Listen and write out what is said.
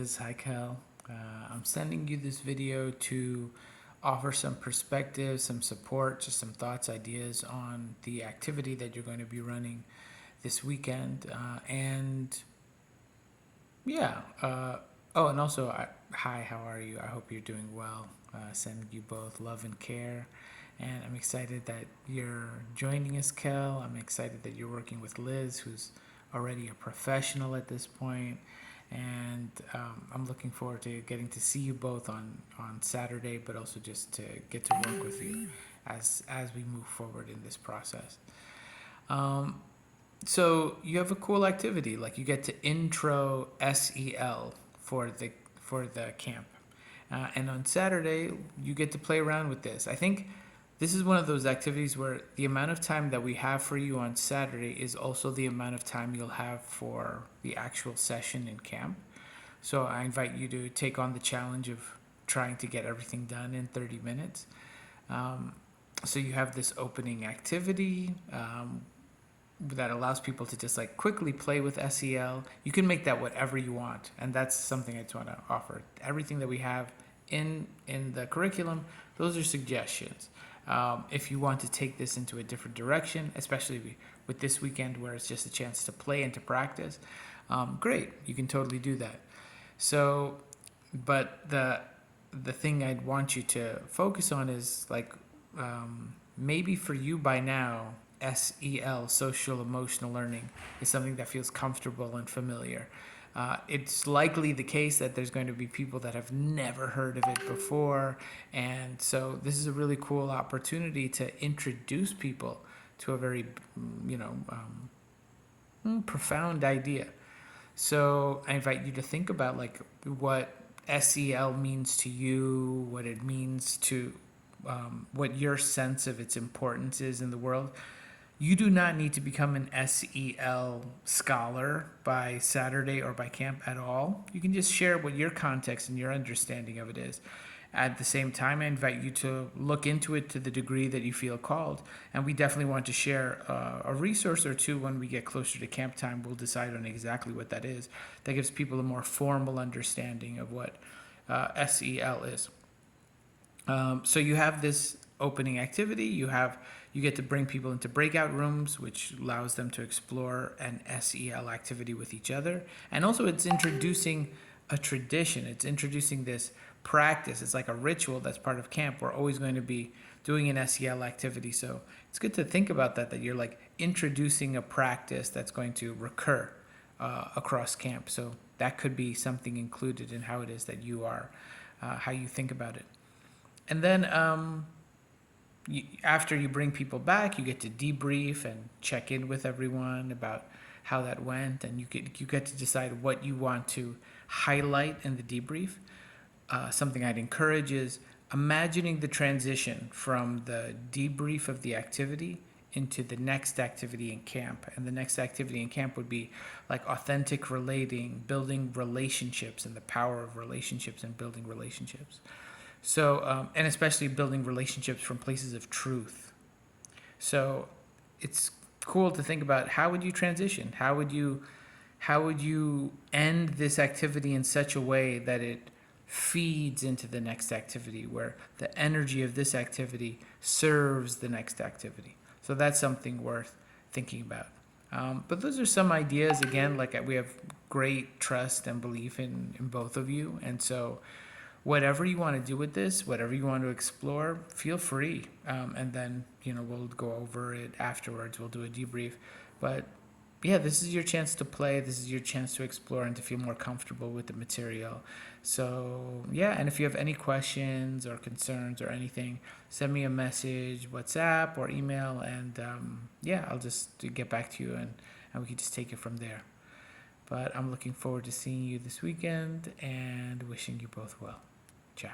Liz. Hi, Kel. I'm sending you this video to offer some perspective, some support, just some thoughts, ideas on the activity that you're going to be running this weekend. And also, hi, how are you? I hope you're doing well. Sending you both love and care. And I'm excited that you're joining us, Kel. I'm excited that you're working with Liz, who's already a professional at this point. And I'm looking forward to getting to see you both on Saturday, but also just to get to work with you as we move forward in this process. So you have a cool activity, like you get to intro SEL for the camp, and on Saturday you get to play around with this. I think this is one of those activities where the amount of time that we have for you on Saturday is also the amount of time you'll have for the actual session in camp. So I invite you to take on the challenge of trying to get everything done in 30 minutes. So you have this opening activity that allows people to just like quickly play with SEL. You can make that whatever you want, and that's something I just want to offer. Everything that we have in the curriculum, those are suggestions. If you want to take this into a different direction, especially with this weekend where it's just a chance to play and to practice, great, you can totally do that. So, but the thing I'd want you to focus on is like maybe for you by now, SEL, social emotional learning, is something that feels comfortable and familiar. It's likely the case that there's going to be people that have never heard of it before, and so this is a really cool opportunity to introduce people to a very, profound idea. So I invite you to think about like what SEL means to you, what it means to what your sense of its importance is in the world. You do not need to become an SEL scholar by Saturday or by camp at all. You can just share what your context and your understanding of it is. At the same time, I invite you to look into it to the degree that you feel called. And we definitely want to share a resource or two when we get closer to camp time. We'll decide on exactly what that is. That gives people a more formal understanding of what SEL is. So you have this opening activity. You get to bring people into breakout rooms, which allows them to explore an SEL activity with each other. And also it's introducing a tradition. It's introducing this practice. It's like a ritual that's part of camp. We're always going to be doing an SEL activity. So it's good to think about that you're like introducing a practice that's going to recur across camp. So that could be something included in how it is that you are, how you think about it. And then after you bring people back, you get to debrief and check in with everyone about how that went, and you get to decide what you want to highlight in the debrief. Something I'd encourage is imagining the transition from the debrief of the activity into the next activity in camp. And the next activity in camp would be like authentic relating, building relationships, and the power of relationships and building relationships. So, and especially building relationships from places of truth. So it's cool to think about, how would you transition? How would you end this activity in such a way that it feeds into the next activity, where the energy of this activity serves the next activity? So that's something worth thinking about. But those are some ideas. Again, like we have great trust and belief in both of you. And so whatever you want to do with this, whatever you want to explore, feel free. And then, we'll go over it afterwards. We'll do a debrief. But yeah, this is your chance to play. This is your chance to explore and to feel more comfortable with the material. So yeah, and if you have any questions or concerns or anything, send me a message, WhatsApp or email, and I'll just get back to you, and we can just take it from there. But I'm looking forward to seeing you this weekend and wishing you both well. Ciao.